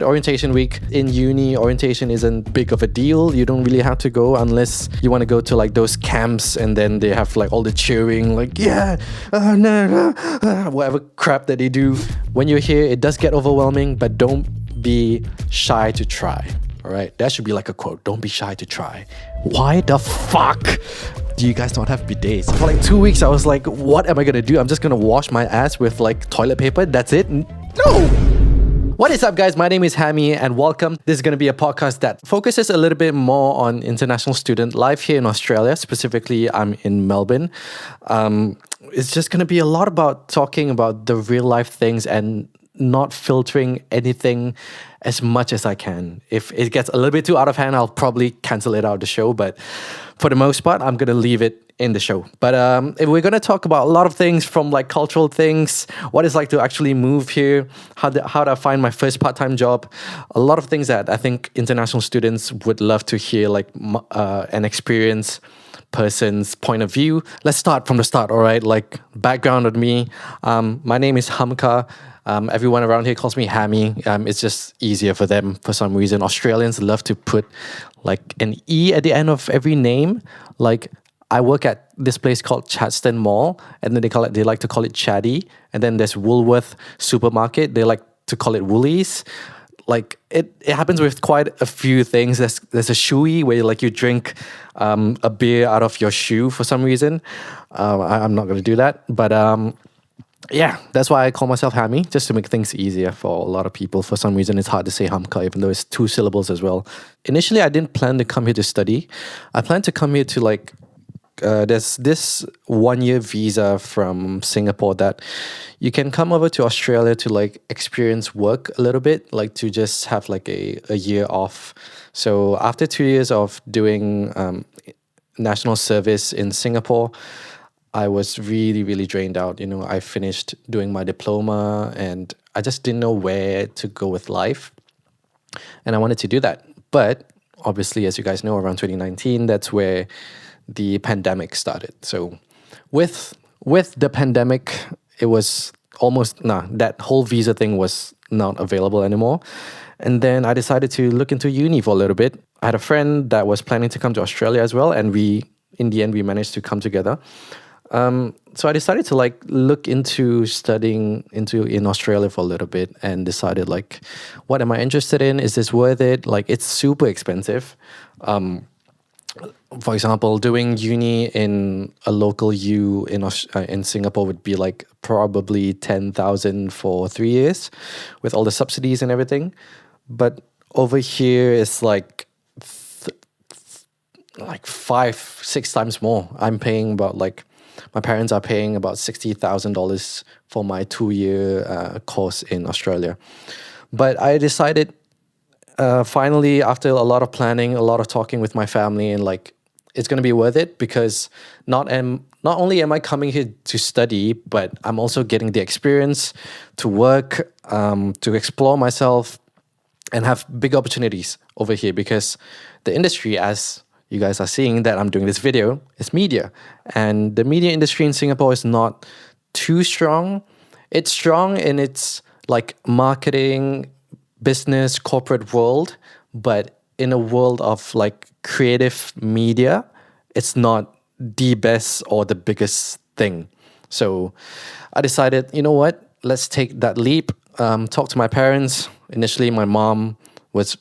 The orientation week in uni, orientation isn't big of a deal. You don't really have to go unless you want to go to like those camps and then they have like all the cheering, like, yeah, no, whatever crap that they do. When you're here, it does get overwhelming, but don't be shy to try. All right, that should be like a quote. Don't be shy to try. Why the fuck do you guys not have bidets? For like 2 weeks, I was like, what am I gonna do? I'm just gonna wash my ass with like toilet paper. That's it? No! What is up, guys? My name is Hammy and welcome. This is going to be a podcast that focuses a little bit more on international student life here in Australia. Specifically, I'm in Melbourne. It's just going to be a lot about talking about the real life things and not filtering anything as much as I can. If it gets a little bit too out of hand, I'll probably cancel it out of the show. But for the most part, I'm going to leave it in the show. But if we're going to talk about a lot of things from like cultural things, what it's like to actually move here, how did I find my first part-time job, a lot of things that I think international students would love to hear, like an experienced person's point of view. Let's start from the start, all right? Like background on me. My name is Hamka. Everyone around here calls me Hammy. It's just easier for them for some reason. Australians love to put like an E at the end of every name. Like I work at this place called Chadstone Mall, and then they like to call it Chaddy. And then there's Woolworth Supermarket. They like to call it Woolies. Like it happens with quite a few things. There's a shoey where like you drink a beer out of your shoe for some reason. I'm not gonna do that, but yeah, that's why I call myself Hammy, just to make things easier for a lot of people. For some reason, it's hard to say Hamka, even though it's 2 syllables as well. Initially, I didn't plan to come here to study. I planned to come here to like there's this 1-year visa from Singapore that you can come over to Australia to like experience work a little bit, like to just have like a year off. So after 2 years of doing national service in Singapore, I was really, really drained out. You know, I finished doing my diploma and I just didn't know where to go with life. And I wanted to do that. But obviously, as you guys know, around 2019, that's where the pandemic started. So with the pandemic, it was that whole visa thing was not available anymore. And then I decided to look into uni for a little bit. I had a friend that was planning to come to Australia as well. And in the end, we managed to come together. So I decided to like look into studying in Australia for a little bit and decided like, what am I interested in? Is this worth it? Like it's super expensive. For example, doing uni in a local U in Singapore would be like probably 10,000 for 3 years with all the subsidies and everything. But over here, it's like 5-6 times more. I'm paying about like, my parents are paying about $60,000 for my 2-year course in Australia. But I decided finally, after a lot of planning, a lot of talking with my family, and like it's going to be worth it because not only am I coming here to study, but I'm also getting the experience to work, to explore myself and have big opportunities over here because the industry, as you guys are seeing that I'm doing this video, is media. And the media industry in Singapore is not too strong. It's strong in its like marketing, business, corporate world, but in a world of like creative media, it's not the best or the biggest thing. So I decided, you know what, let's take that leap, talk to my parents. Initially, my mom was,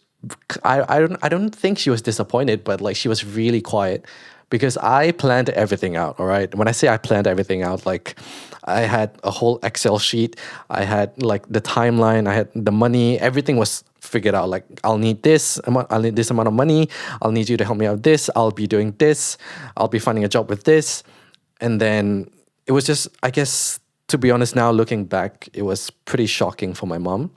I don't think she was disappointed, but like she was really quiet because I planned everything out, all right? When I say I planned everything out, like I had a whole Excel sheet, I had like the timeline, I had the money, everything was figured out. Like I'll need this amount of money, I'll need you to help me out with this, I'll be doing this, I'll be finding a job with this. And then it was just, I guess, to be honest now, looking back, it was pretty shocking for my mom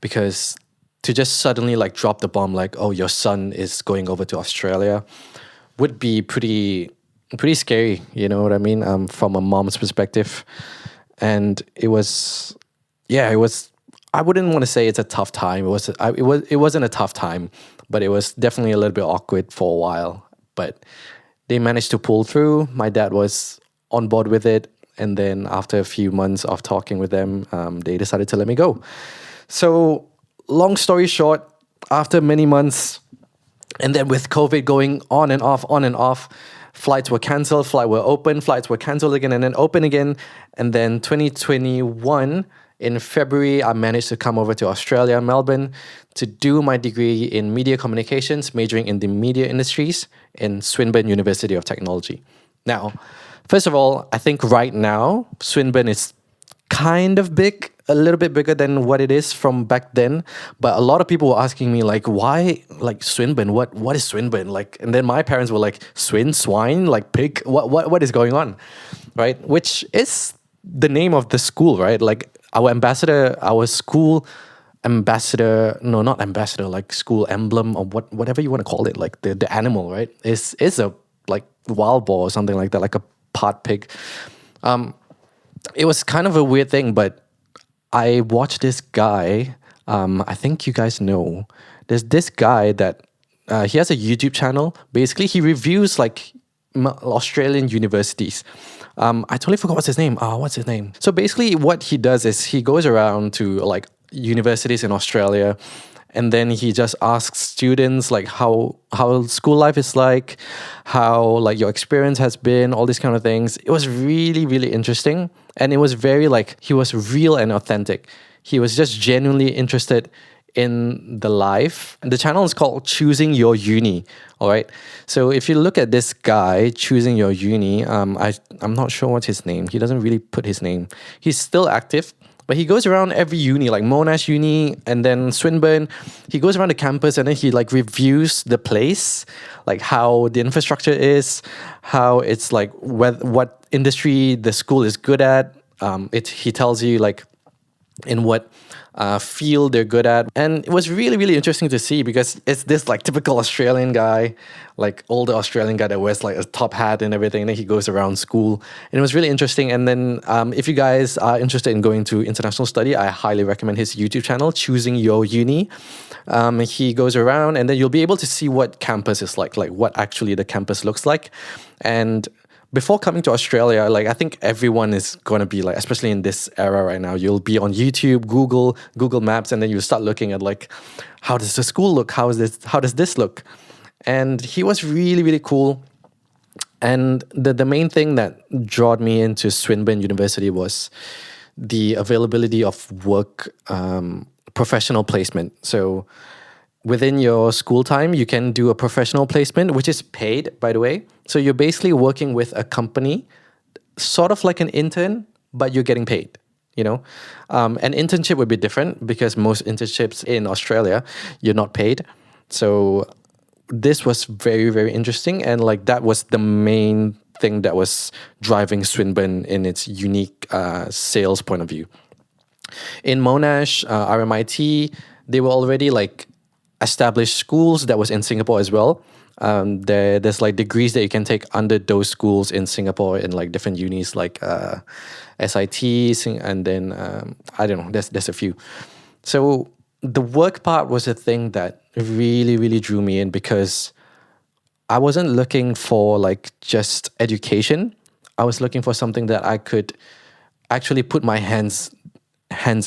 because to just suddenly like drop the bomb like, oh, your son is going over to Australia would be pretty scary, you know what I mean, from a mom's perspective. And it was, I wouldn't want to say it's a tough time. It wasn't a tough time, but it was definitely a little bit awkward for a while. But they managed to pull through. My dad was on board with it. And then after a few months of talking with them, they decided to let me go. So long story short, after many months, and then with COVID going on and off, flights were cancelled, flights were open, flights were cancelled again, and then open again. And then 2021, in February, I managed to come over to Australia, Melbourne, to do my degree in media communications, majoring in the media industries in Swinburne University of Technology. Now, first of all, I think right now, Swinburne is kind of big, a little bit bigger than what it is from back then. But a lot of people were asking me like, why like Swinburne? What is Swinburne? Like, and then my parents were like, swine, like pig. What is going on, right? Which is the name of the school, right? Like our school ambassador, no, not ambassador, like school emblem or whatever you want to call it, like the animal, right? Is a like wild boar or something like that, like a part pig. It was kind of a weird thing, but I watched this guy. I think you guys know. There's this guy that he has a YouTube channel. Basically, he reviews like Australian universities. I totally forgot what's his name. What's his name? So basically, what he does is he goes around to like universities in Australia, and then he just asks students like how school life is like, how like your experience has been, all these kind of things. It was really, really interesting. And it was very like, he was real and authentic. He was just genuinely interested in the life. The channel is called Choosing Your Uni. All right. So if you look at this guy, Choosing Your Uni, I'm not sure what's his name. He doesn't really put his name. He's still active. But he goes around every uni, like Monash Uni and then Swinburne. He goes around the campus and then he like reviews the place, like how the infrastructure is, how it's like what industry the school is good at. He tells you like in what field they're good at. And it was really, really interesting to see because it's this like typical Australian guy, like older Australian guy that wears like a top hat and everything. And then he goes around school. And it was really interesting. And then if you guys are interested in going to international study, I highly recommend his YouTube channel, Choosing Your Uni. He goes around and then you'll be able to see what campus is like what actually the campus looks like. And before coming to Australia, like I think everyone is going to be like, especially in this era right now, you'll be on YouTube, Google Maps, and then you start looking at like, how does the school look? How does this look? And he was really, really cool. And the main thing that drew me into Swinburne University was the availability of work, professional placement. So within your school time, you can do a professional placement, which is paid, by the way. So you're basically working with a company, sort of like an intern, but you're getting paid, you know? An internship would be different because most internships in Australia, you're not paid. So this was very, very interesting. And like that was the main thing that was driving Swinburne in its unique sales point of view. In Monash, RMIT, they were already like established schools that was in Singapore as well. There's like degrees that you can take under those schools in Singapore in like different unis like SIT and then I don't know, there's a few. So the work part was a thing that really, really drew me in because I wasn't looking for like just education. I was looking for something that I could actually put my hands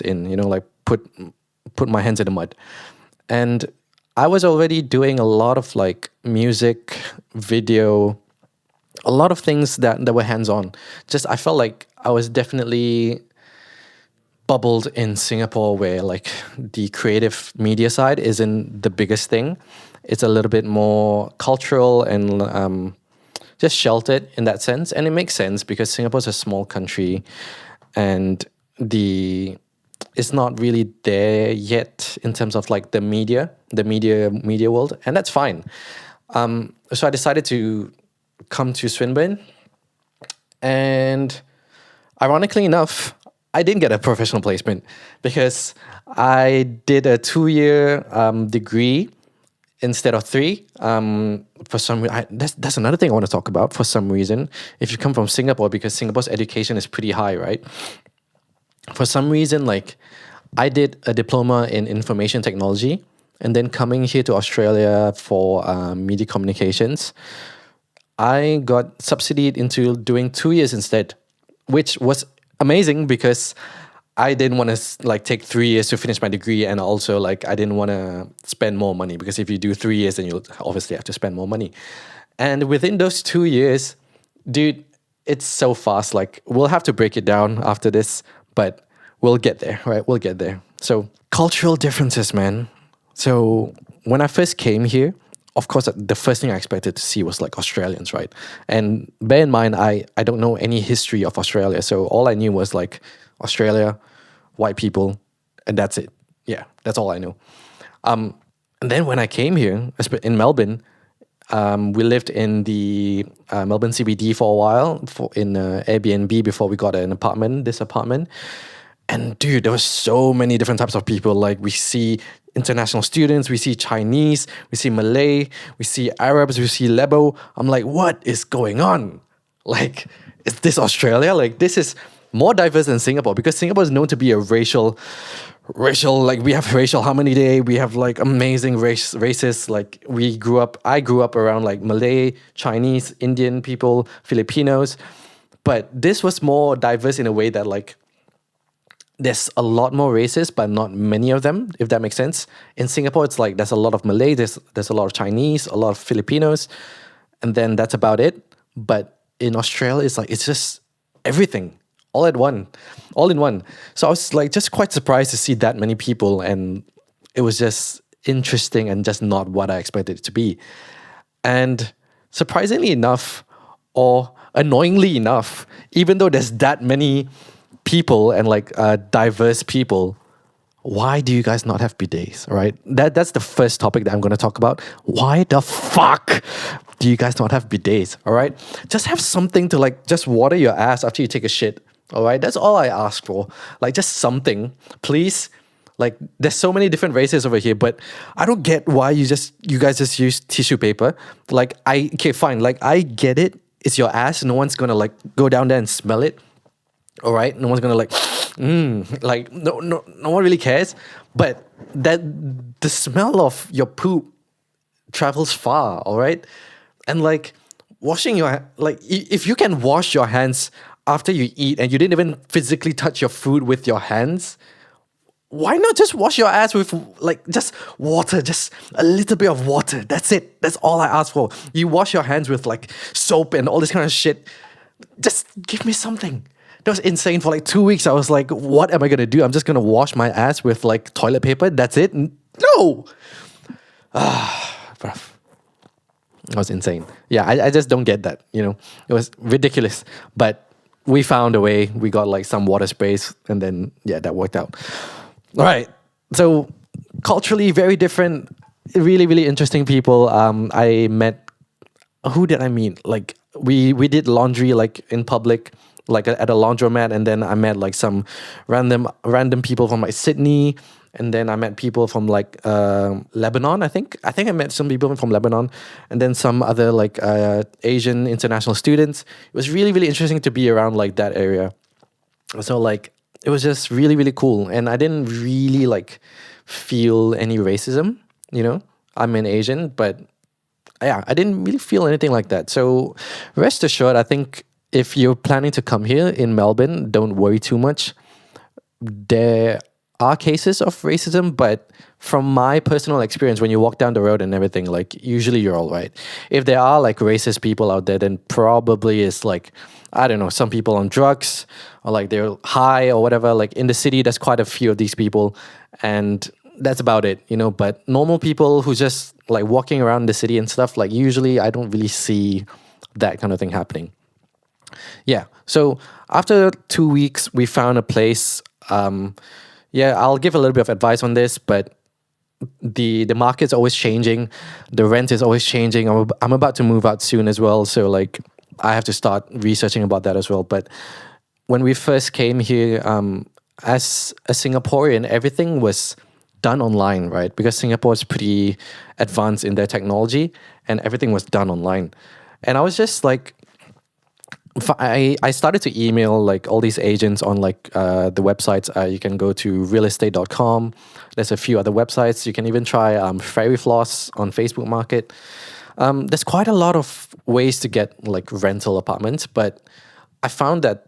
in, you know, like put my hands in the mud. And I was already doing a lot of like music, video, a lot of things that were hands-on. Just I felt like I was definitely bubbled in Singapore where like the creative media side isn't the biggest thing. It's a little bit more cultural and just sheltered in that sense. And it makes sense because Singapore's a small country and it's not really there yet in terms of like the media world, and that's fine. So I decided to come to Swinburne, and ironically enough, I didn't get a professional placement because I did a 2-year degree instead of 3. For some reason, that's another thing I want to talk about. For some reason, if you come from Singapore, because Singapore's education is pretty high, right? For some reason, like I did a diploma in information technology, and then coming here to Australia for media communications, I got subsidied into doing 2 years instead, which was amazing because I didn't want to like take 3 years to finish my degree, and also like I didn't want to spend more money, because if you do 3 years, then you'll obviously have to spend more money. And within those 2 years, dude, it's so fast. Like we'll have to break it down after this, but we'll get there, right? We'll get there. So cultural differences, man. So when I first came here, of course, the first thing I expected to see was like Australians, right? And bear in mind, I don't know any history of Australia. So all I knew was like Australia, white people, and that's it. Yeah, that's all I know. And then when I came here in Melbourne, we lived in the Melbourne CBD for a while in Airbnb before we got this apartment. And dude, there was so many different types of people. Like we see international students, we see Chinese, we see Malay, we see Arabs, we see Lebo. I'm like, what is going on? Like, is this Australia? Like, this is more diverse than Singapore, because Singapore is known to be a racial, like we have racial harmony day. We have like amazing races. Like I grew up around like Malay, Chinese, Indian people, Filipinos. But this was more diverse in a way that like, there's a lot more races, but not many of them, if that makes sense. In Singapore, it's like there's a lot of Malay, there's a lot of Chinese, a lot of Filipinos, and then that's about it. But in Australia, it's like it's just everything all in one. So I was like just quite surprised to see that many people, and it was just interesting and just not what I expected it to be. And surprisingly enough, or annoyingly enough, even though there's that many people and like diverse people, why do you guys not have bidets, right? That's the first topic that I'm going to talk about. Why the fuck do you guys not have bidets, all right? Just have something to like just water your ass after you take a shit, all right? That's all I ask for. Like just something, please. Like there's so many different races over here, but I don't get why you guys just use tissue paper. Like okay, fine. Like I get it. It's your ass. No one's going to like go down there and smell it. All right, no one's gonna like, like no one really cares. But that the smell of your poop travels far. All right, and like washing if you can wash your hands after you eat and you didn't even physically touch your food with your hands, why not just wash your ass with like just water, just a little bit of water? That's it. That's all I ask for. You wash your hands with like soap and all this kind of shit. Just give me something. That was insane. For like 2 weeks, I was like, what am I going to do? I'm just going to wash my ass with like toilet paper? That's it? No! Bruv. That was insane. Yeah, I just don't get that, you know? It was ridiculous. But we found a way. We got like some water sprays, and then, yeah, that worked out. All right. So, culturally, very different. Really, really interesting people. I met... Who did I meet? Like, we did laundry like in public, like at a laundromat, and then I met like some random people from like Sydney, and then I met people from like Lebanon. I think I met some people from Lebanon, and then some other like Asian international students. It was really, really interesting to be around like that area. So like it was just really, really cool, and I didn't really like feel any racism. You know, I'm an Asian, but yeah, I didn't really feel anything like that. So rest assured, I think if you're planning to come here in Melbourne, don't worry too much. There are cases of racism, but from my personal experience, when you walk down the road and everything, like usually you're all right. If there are like racist people out there, then probably it's like, I don't know, some people on drugs or like they're high or whatever. Like in the city, there's quite a few of these people, and that's about it, you know. But normal people who just like walking around the city and stuff, like usually I don't really see that kind of thing happening. Yeah, so after 2 weeks, we found a place. Yeah, I'll give a little bit of advice on this, but the market's always changing. The rent is always changing. I'm about to move out soon as well, so like I have to start researching about that as well. But when we first came here, as a Singaporean, everything was done online, right? Because Singapore is pretty advanced in their technology, and everything was done online. And I was just like, I started to email like all these agents on like the websites. You can go to realestate.com. There's a few other websites. You can even try Fairy Floss on Facebook Market. There's quite a lot of ways to get like rental apartments, but I found that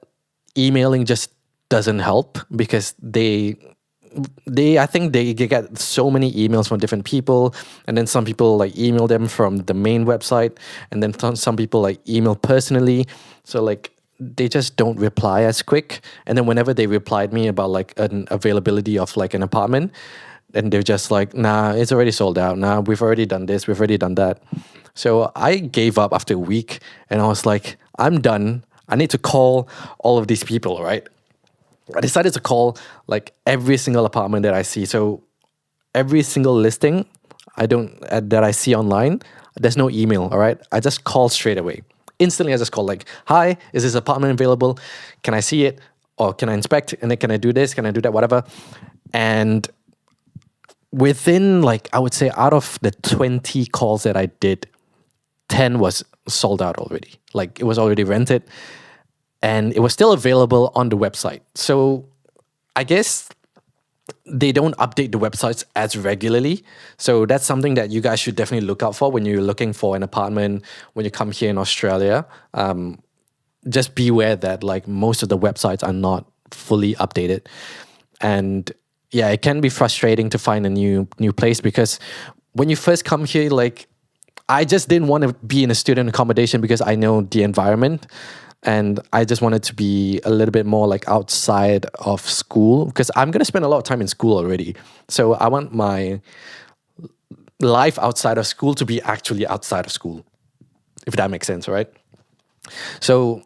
emailing just doesn't help because I think they get so many emails from different people, and then some people like email them from the main website, and then some people like email personally. So like they just don't reply as quick. And then whenever they replied me about like an availability of like an apartment, and they're just like, nah, it's already sold out. Nah, we've already done this, we've already done that. So I gave up after a week, and I was like, I'm done. I need to call all of these people, right? I decided to call like every single apartment that I see. So every single listing that I see online, there's no email, all right? I just call straight away. Instantly, I just call like, hi, is this apartment available? Can I see it? Or can I inspect? And then can I do this? Can I do that? Whatever. And within like, I would say out of the 20 calls that I did, 10 was sold out already. Like it was already rented. And it was still available on the website. So I guess they don't update the websites as regularly. So that's something that you guys should definitely look out for when you're looking for an apartment when you come here in Australia. Just beware that like most of the websites are not fully updated. And yeah, it can be frustrating to find a new place because when you first come here, like I just didn't want to be in a student accommodation because I know the environment. And I just wanted to be a little bit more like outside of school because I'm going to spend a lot of time in school already. So I want my life outside of school to be actually outside of school, if that makes sense, right? So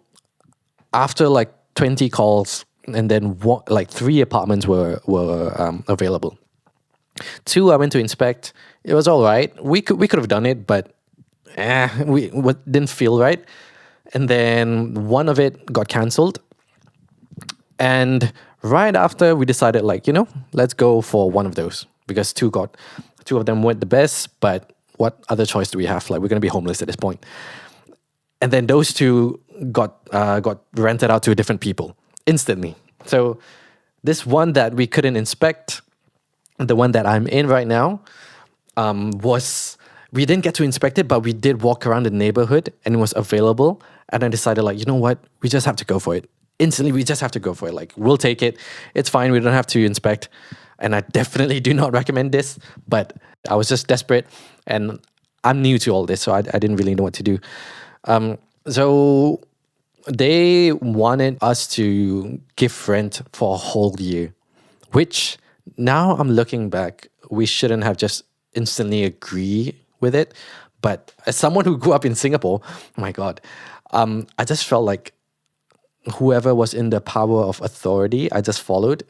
after like 20 calls and then like 3 apartments were available. 2 I went to inspect. It was all right. We could have done it, but we didn't feel right. And then one of it got cancelled. And right after we decided like, let's go for one of those because 2 of them went the best, but what other choice do we have? Like we're going to be homeless at this point. And then those 2 got rented out to different people instantly. So this one that we couldn't inspect, the one that I'm in right now, we didn't get to inspect it, but we did walk around the neighborhood and it was available. And I decided like, you know what? We just have to go for it. Instantly, we just have to go for it. Like, we'll take it. It's fine. We don't have to inspect. And I definitely do not recommend this, but I was just desperate and I'm new to all this, so I didn't really know what to do. So they wanted us to give rent for a whole year, which now I'm looking back, we shouldn't have just instantly agree with it. But as someone who grew up in Singapore, oh my God, I just felt like whoever was in the power of authority, I just followed.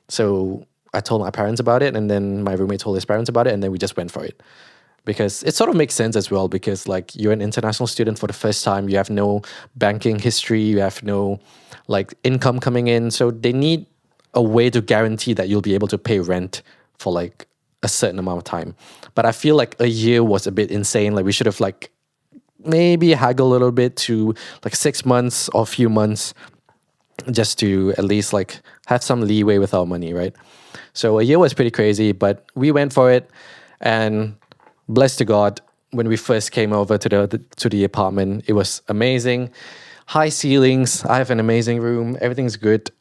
So I told my parents about it, and then my roommate told his parents about it, and then we just went for it. Because it sort of makes sense as well, because like you're an international student for the first time, you have no banking history, you have no like income coming in. So they need a way to guarantee that you'll be able to pay rent for like a certain amount of time. But I feel like a year was a bit insane. Like we should have like maybe haggle a little bit to like 6 months or a few months just to at least like have some leeway with our money, right? So a year was pretty crazy, but we went for it. And blessed to God, when we first came over to the apartment, it was amazing. High ceilings. I have an amazing room. Everything's good.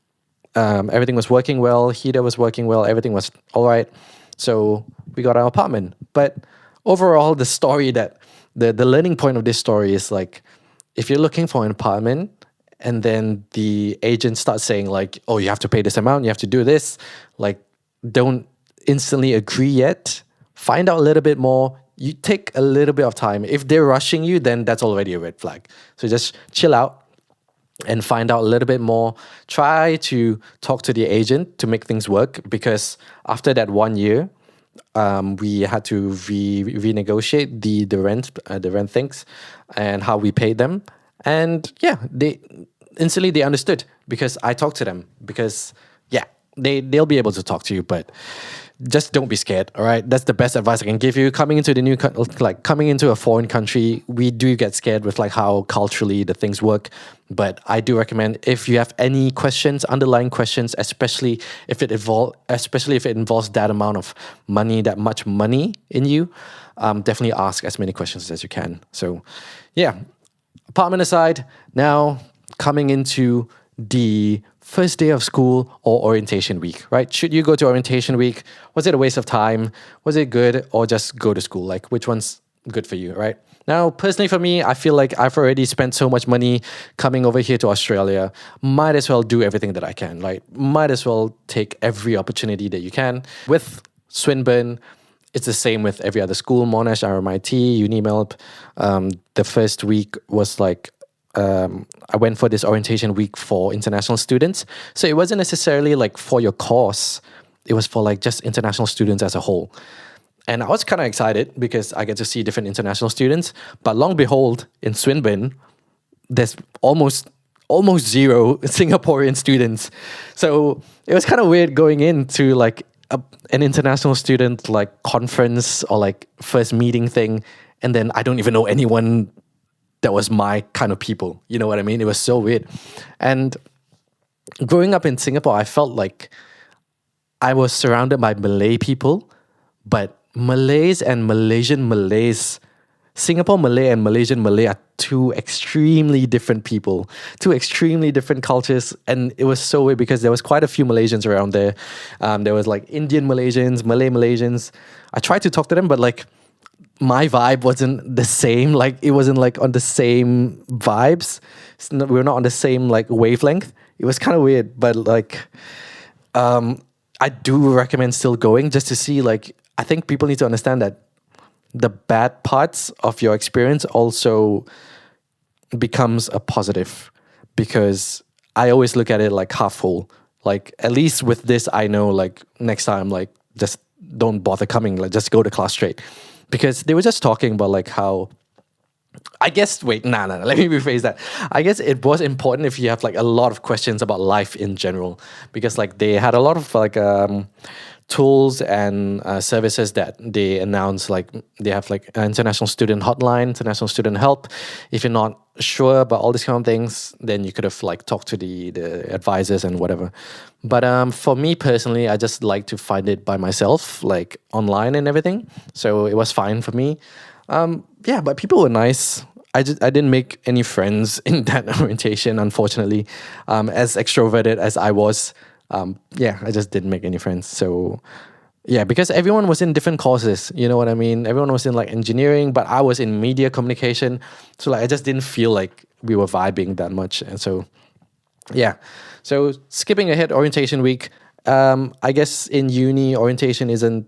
Everything was working well. Heater was working well. Everything was all right. So we got our apartment. But overall, the story the learning point of this story is like, if you're looking for an apartment and then the agent starts saying like, oh, you have to pay this amount, you have to do this, like, don't instantly agree yet. Find out a little bit more. You take a little bit of time. If they're rushing you, then that's already a red flag. So just chill out and find out a little bit more. Try to talk to the agent to make things work, because after that 1 year, we had to renegotiate the rent things and how we paid them. And yeah, they instantly understood because I talked to them, because yeah, they'll be able to talk to you, but just don't be scared. All right, that's the best advice I can give you. Coming into a foreign country, we do get scared with like how culturally the things work. But I do recommend, if you have any questions, underlying questions, especially if it involves that amount of money, that much money in you, definitely ask as many questions as you can. So, yeah, apartment aside, now coming into the first day of school or orientation week, right? Should you go to orientation week? Was it a waste of time? Was it good? Or just go to school? Like, which one's good for you, right? Now, personally for me, I feel like I've already spent so much money coming over here to Australia. Might as well do everything that I can, right? Might as well take every opportunity that you can. With Swinburne, it's the same with every other school, Monash, RMIT, Unimelb. The first week was like, I went for this orientation week for international students. So it wasn't necessarily like for your course. It was for like just international students as a whole. And I was kind of excited because I get to see different international students. But long behold, in Swinburne, there's almost zero Singaporean students. So it was kind of weird going into like an international student like conference or like first meeting thing. And then I don't even know anyone that was my kind of people. You know what I mean? It was so weird. And growing up in Singapore, I felt like I was surrounded by Malay people, but Malays and Malaysian Malays, Singapore Malay and Malaysian Malay are two extremely different people, two extremely different cultures. And it was so weird because there was quite a few Malaysians around there. There was like Indian Malaysians, Malay Malaysians. I tried to talk to them, but like my vibe wasn't the same. Like it wasn't like on the same vibes. We were not on the same like wavelength. It was kind of weird, but like I do recommend still going just to see like, I think people need to understand that the bad parts of your experience also becomes a positive, because I always look at it like half full. Like at least with this, I know like next time, like just don't bother coming, like just go to class straight. Because they were just talking about like how, I guess, wait, let me rephrase that. I guess it was important if you have like a lot of questions about life in general, because like they had a lot of like tools and services that they announced. Like they have like an international student hotline, international student help. If you're not sure about all these kind of things, then you could have like talked to the advisors and whatever. But for me personally, I just like to find it by myself, like online and everything. So it was fine for me. Yeah, but people were nice. I didn't make any friends in that orientation, unfortunately. As extroverted as I was, yeah, I just didn't make any friends. So yeah, because everyone was in different courses, you know what I mean? Everyone was in like engineering, but I was in media communication. So like I just didn't feel like we were vibing that much. And so yeah. So skipping ahead, orientation week. I guess in uni, orientation isn't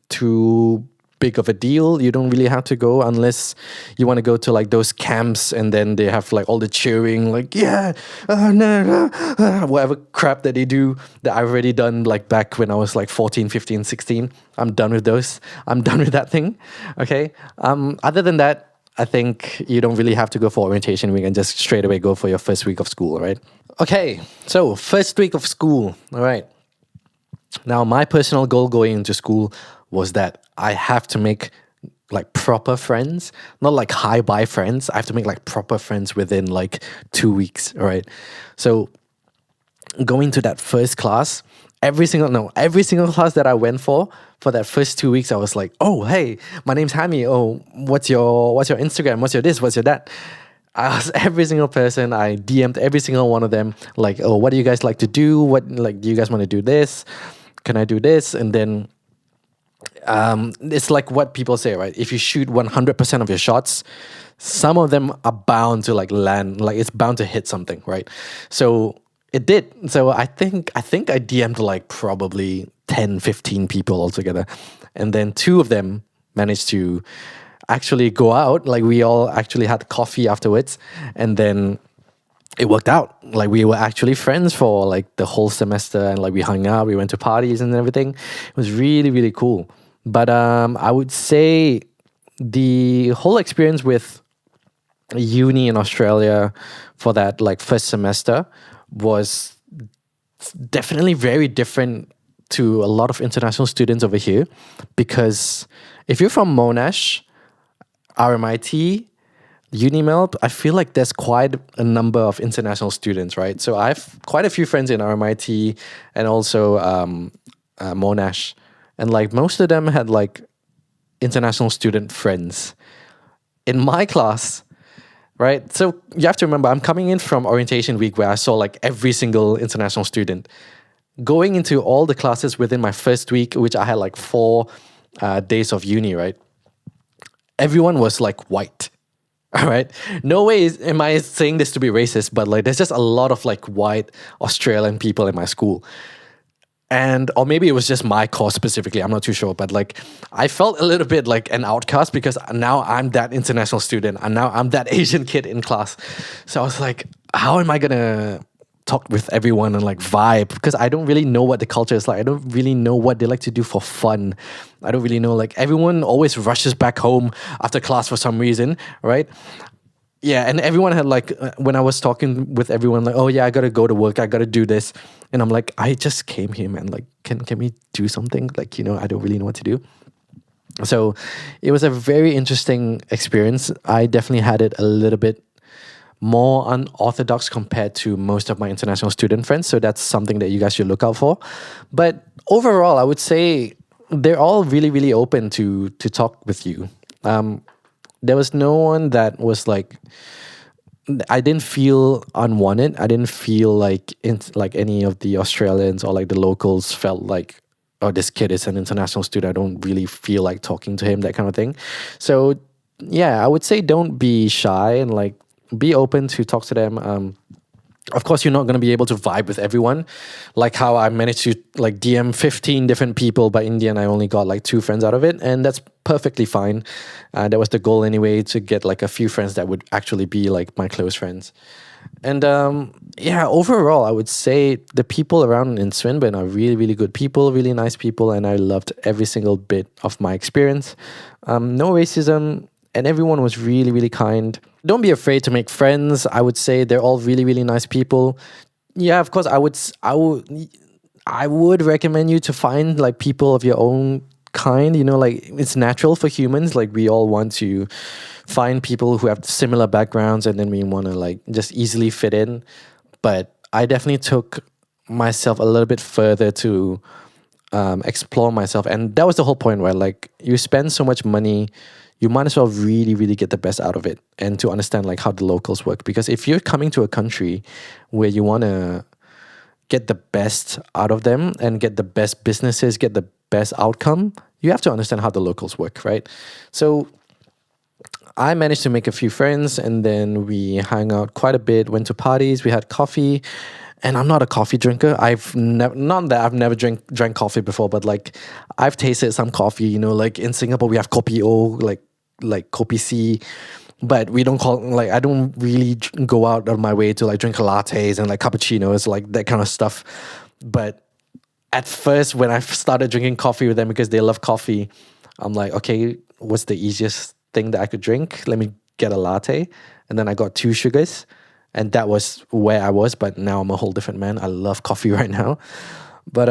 too big of a deal. You don't really have to go unless you want to go to like those camps, and then they have like all the cheering, like yeah, whatever crap that they do that I've already done like back when I was like 14, 15, 16. I'm done with those. I'm done with that thing. Okay. Other than that, I think you don't really have to go for orientation week and just straight away go for your first week of school, right? Okay. So first week of school. All right. Now, my personal goal going into school was that I have to make like proper friends, not like hi-bye friends. I have to make like proper friends within like 2 weeks, all right? So going to that first class, every single class that I went for that first 2 weeks, I was like, oh, hey, my name's Hammy. Oh, what's your Instagram? What's your this? What's your that? I asked every single person. I DM'd every single one of them. Like, oh, what do you guys like to do? What, like, do you guys want to do this? Can I do this? And then it's like what people say, right? If you shoot 100% of your shots, some of them are bound to like land, like it's bound to hit something, right? So it did. So I think I DM'd like probably 10, 15 people altogether. And then 2 of them managed to actually go out. Like we all actually had coffee afterwards. And then it worked out. Like we were actually friends for like the whole semester, and like we hung out, we went to parties and everything. It was really, really cool. But I would say the whole experience with uni in Australia for that like first semester was definitely very different to a lot of international students over here, because if you're from Monash, RMIT, Unimelb, I feel like there's quite a number of international students, right? So I have quite a few friends in RMIT and also Monash. And like most of them had like international student friends. In my class, right? So you have to remember, I'm coming in from orientation week where I saw like every single international student. Going into all the classes within my first week, which I had like 4 days of uni, right? Everyone was like white. All right. No way am I saying this to be racist, but like there's just a lot of like white Australian people in my school. And or maybe it was just my course specifically, I'm not too sure, but like I felt a little bit like an outcast because now I'm that international student and now I'm that Asian kid in class. So I was like, how am I gonna talk with everyone and like vibe? Because I don't really know what the culture is like. I don't really know what they like to do for fun. I don't really know, like everyone always rushes back home after class for some reason, right? Yeah, and everyone had like when I was talking with everyone, like, oh yeah, I gotta go to work, I gotta do this, and I'm like, I just came here, man. Like, can we do something? Like, I don't really know what to do. So, it was a very interesting experience. I definitely had it a little bit more unorthodox compared to most of my international student friends. So that's something that you guys should look out for. But overall, I would say they're all really, really open to talk with you. There was no one that was like, I didn't feel unwanted. I didn't feel like like any of the Australians or like the locals felt like, oh, this kid is an international student, I don't really feel like talking to him, that kind of thing. So yeah, I would say don't be shy and like be open to talk to them. Of course, you're not going to be able to vibe with everyone. Like how I managed to like DM 15 different people, but in the end, I only got like 2 friends out of it. And that's perfectly fine. That was the goal anyway, to get like a few friends that would actually be like my close friends. And yeah, overall, I would say the people around in Swinburne are really, really good people, really nice people. And I loved every single bit of my experience. No racism, and everyone was really, really kind. Don't be afraid to make friends. I would say they're all really, really nice people. Yeah, of course, I would recommend you to find like people of your own kind. Like it's natural for humans. Like we all want to find people who have similar backgrounds, and then we want to like just easily fit in. But I definitely took myself a little bit further to explore myself, and that was the whole point. Where like you spend so much money, you might as well really, really get the best out of it and to understand like how the locals work. Because if you're coming to a country where you want to get the best out of them and get the best businesses, get the best outcome, you have to understand how the locals work, right? So I managed to make a few friends, and then we hung out quite a bit, went to parties, we had coffee. And I'm not a coffee drinker. I've never drank coffee before, but like I've tasted some coffee, like in Singapore we have kopi O, like kopi C, but we don't call, like I don't really go out of my way to like drink lattes and like cappuccinos, like that kind of stuff. But at first when I started drinking coffee with them because they love coffee, I'm like, okay, what's the easiest thing that I could drink? Let me get a latte. And then I got 2 sugars. And that was where I was, but now I'm a whole different man. I love coffee right now. But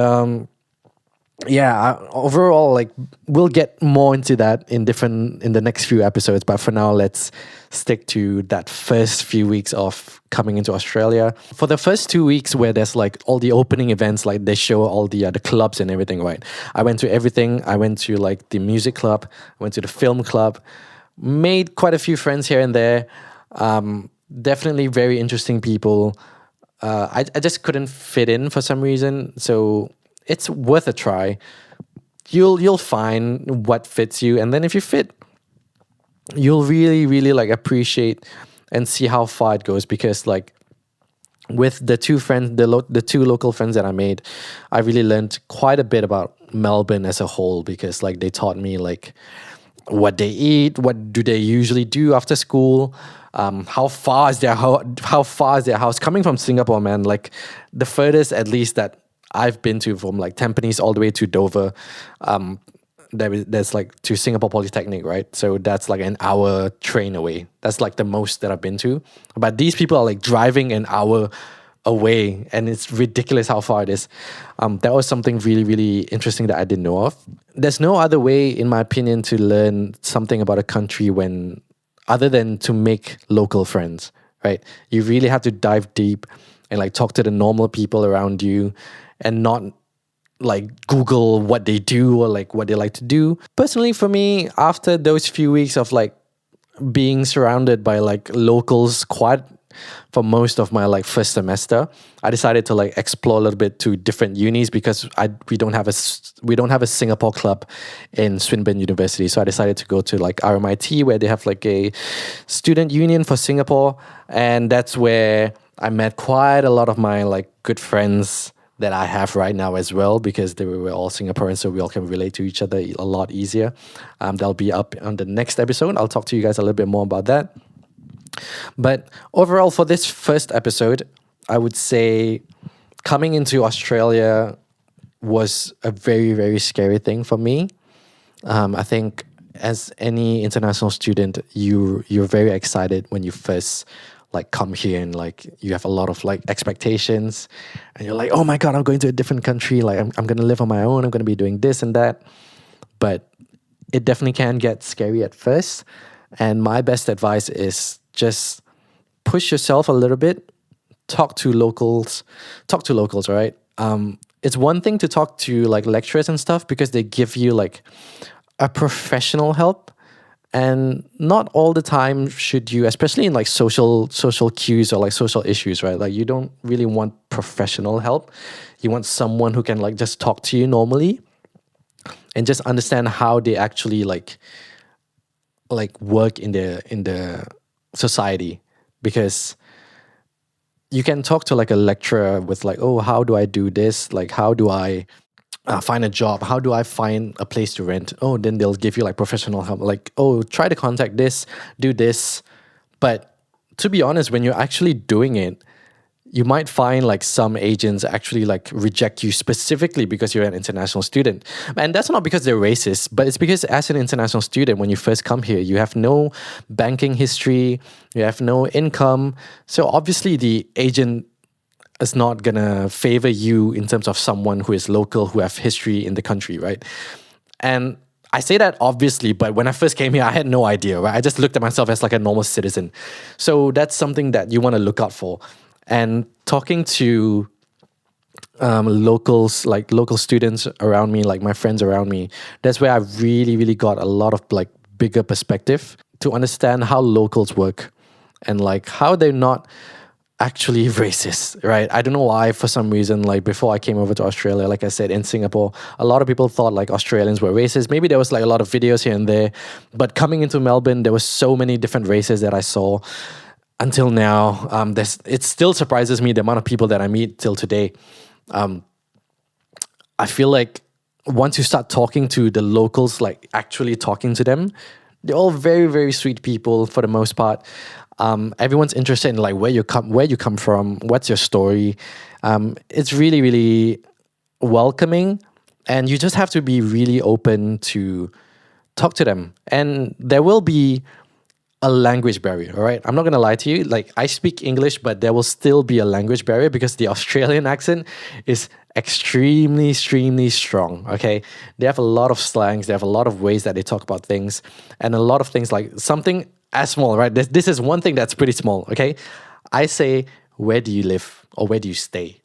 yeah, overall, like we'll get more into that in the next few episodes. But for now, let's stick to that first few weeks of coming into Australia. For the first 2 weeks, where there's like all the opening events, like they show all the clubs and everything, right? I went to everything. I went to like the music club, went to the film club, made quite a few friends here and there. Definitely very interesting people. I just couldn't fit in for some reason, so it's worth a try. You'll find what fits you, and then if you fit, you'll really, really like appreciate and see how far it goes. Because like with the 2 friends, the 2 local friends that I made, I really learned quite a bit about Melbourne as a whole, because like they taught me like what they eat, what do they usually do after school. How far is their house coming from Singapore, man? Like the furthest, at least, that I've been to, from like Tampines all the way to Dover, there's like to Singapore Polytechnic, right? So that's like an hour train away. That's like the most that I've been to. But these people are like driving an hour away, and it's ridiculous how far it is. That was something really, really interesting that I didn't know of. There's no other way, in my opinion, to learn something about a country other than to make local friends, right? You really have to dive deep and like talk to the normal people around you, and not like Google what they do or like what they like to do. Personally, for me, after those few weeks of like being surrounded by like locals quite for most of my like first semester, I decided to like explore a little bit to different unis because we don't have a Singapore club in Swinburne University. So I decided to go to like RMIT, where they have like a student union for Singapore, and that's where I met quite a lot of my like good friends that I have right now as well, because they were all Singaporeans, so we all can relate to each other a lot easier. That'll be up on the next episode. I'll talk to you guys a little bit more about that. But overall, for this first episode, I would say coming into Australia was a very, very scary thing for me. I think as any international student, you're very excited when you first like come here, and like you have a lot of like expectations, and you're like, oh my God, I'm going to a different country. Like I'm going to live on my own. I'm going to be doing this and that. But it definitely can get scary at first. And my best advice is just push yourself a little bit. Talk to locals, right? It's one thing to talk to like lecturers and stuff because they give you like a professional help. And not all the time should you, especially in like social cues or like social issues, right? Like you don't really want professional help. You want someone who can like just talk to you normally and just understand how they actually like work in the society. Because you can talk to like a lecturer with like, oh, how do I do this? Like, how do I find a job? How do I find a place to rent? Oh, then they'll give you like professional help. Like, oh, try to contact this, do this. But to be honest, when you're actually doing it, you might find like some agents actually like reject you specifically because you're an international student. And that's not because they're racist, but it's because as an international student, when you first come here, you have no banking history, you have no income. So obviously the agent is not gonna favor you in terms of someone who is local, who have history in the country, right? And I say that obviously, but when I first came here, I had no idea, right? I just looked at myself as like a normal citizen. So that's something that you want to look out for. And talking to locals, like local students around me, like my friends around me, that's where I really, really got a lot of like bigger perspective to understand how locals work and like how they're not actually racist, right? I don't know why, for some reason, like before I came over to Australia, like I said, in Singapore, a lot of people thought like Australians were racist. Maybe there was like a lot of videos here and there, but coming into Melbourne, there was so many different races that I saw until now. It still surprises me the amount of people that I meet till today. I feel like once you start talking to the locals, like actually talking to them, they're all very, very sweet people for the most part. Everyone's interested in like where you come from, what's your story. It's really, really welcoming, and you just have to be really open to talk to them. And there will be a language barrier, all right? I'm not gonna lie to you. Like, I speak English, but there will still be a language barrier because the Australian accent is extremely, extremely strong, okay? They have a lot of slangs, they have a lot of ways that they talk about things, and a lot of things like something as small, right? This is one thing that's pretty small, okay? I say, where do you live? Or where do you stay?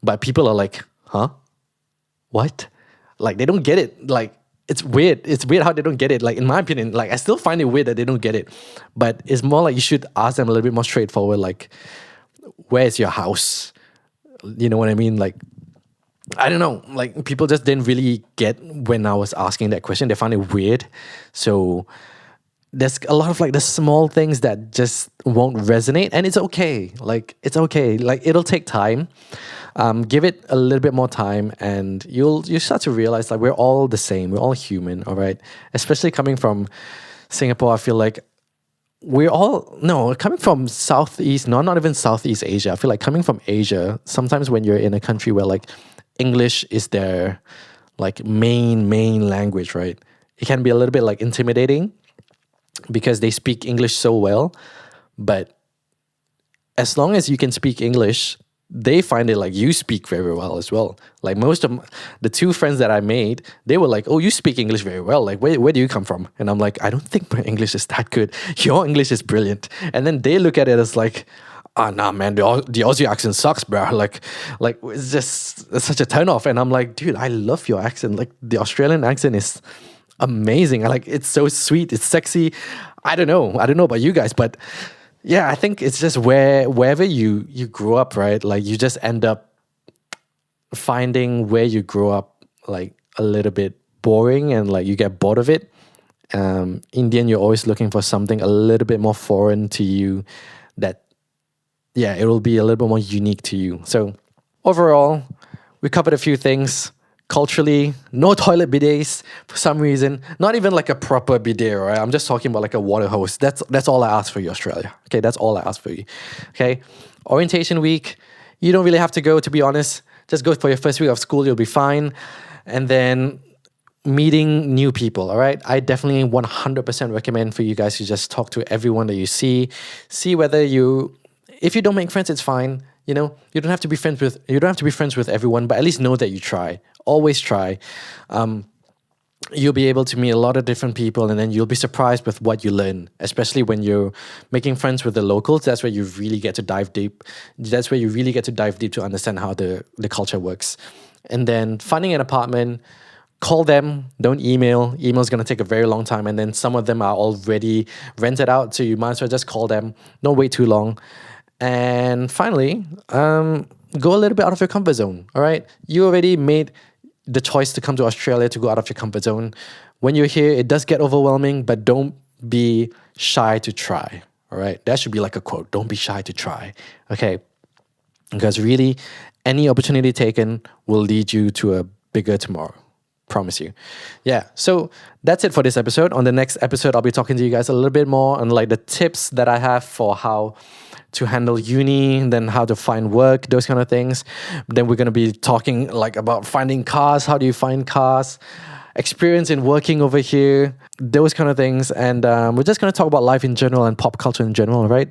But people are like, huh? What? Like, they don't get it. Like, it's weird. It's weird how they don't get it. Like, in my opinion, like, I still find it weird that they don't get it. But it's more like you should ask them a little bit more straightforward, like, where is your house? You know what I mean? Like, I don't know. Like, people just didn't really get when I was asking that question. They found it weird. So there's a lot of like the small things that just won't resonate, and it's okay. Like, it's okay. Like, it'll take time. Give it a little bit more time, and you'll start to realize like we're all the same. We're all human, all right? Especially coming from Singapore, I feel like coming from Southeast, not even Southeast Asia. I feel like coming from Asia, sometimes when you're in a country where like English is their like main language, right? It can be a little bit like intimidating because they speak English so well. But as long as you can speak English, they find it like you speak very well as well. Like, most of the two friends that I made, they were like, oh, you speak English very well. Like, where do you come from? And I'm like, I don't think my English is that good. Your English is brilliant. And then they look at it as like, oh, nah, man, the Aussie accent sucks, bro. Like it's such a turn off. And I'm like, dude, I love your accent. Like, the Australian accent is amazing. Like, it's so sweet, it's sexy. I don't know about you guys, but yeah, I think it's just wherever you grew up, right? Like, you just end up finding where you grew up like a little bit boring, and like you get bored of it. Indian, you're always looking for something a little bit more foreign to you, that, yeah, it will be a little bit more unique to you. So overall, we covered a few things. Culturally, no toilet bidets for some reason. Not even like a proper bidet, right? I'm just talking about like a water hose. That's all I ask for you, Australia. Okay, that's all I ask for you. Okay, orientation week, you don't really have to go, to be honest. Just go for your first week of school, you'll be fine. And then meeting new people, all right? I definitely 100% recommend for you guys to just talk to everyone that you see whether if you don't make friends, it's fine. You know, you don't have to be friends with everyone, but at least know that you try. Always try. You'll be able to meet a lot of different people, and then you'll be surprised with what you learn, especially when you're making friends with the locals. That's where you really get to dive deep. That's where you really get to dive deep to understand how the culture works. And then finding an apartment, call them, don't email. Email is going to take a very long time, and then some of them are already rented out, so you might as well just call them. Don't wait too long. And finally, go a little bit out of your comfort zone, all right? You already made the choice to come to Australia, to go out of your comfort zone. When you're here, it does get overwhelming, but don't be shy to try, all right? That should be like a quote. Don't be shy to try, okay? Because really, any opportunity taken will lead you to a bigger tomorrow. Promise you. Yeah, so that's it for this episode. On the next episode, I'll be talking to you guys a little bit more on like the tips that I have for how to handle uni, and then how to find work, those kind of things. Then we're going to be talking like about finding cars. How do you find cars? Experience in working over here, those kind of things. And we're just going to talk about life in general and pop culture in general, right?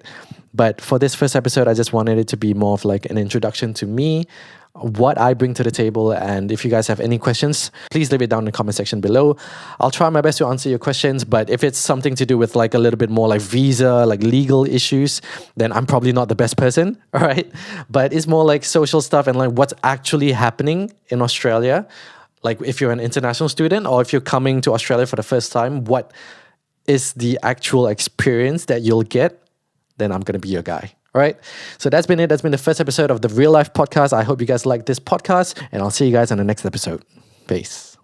But for this first episode, I just wanted it to be more of like an introduction to me, what I bring to the table. And if you guys have any questions, please leave it down in the comment section below. I'll try my best to answer your questions, but if it's something to do with like a little bit more like visa, like legal issues, then I'm probably not the best person, all right? But it's more like social stuff and like what's actually happening in Australia. Like if you're an international student or if you're coming to Australia for the first time, what is the actual experience that you'll get, then I'm going to be your guy. All right. So that's been it. That's been the first episode of the Real Life Podcast. I hope you guys like this podcast, and I'll see you guys on the next episode. Peace.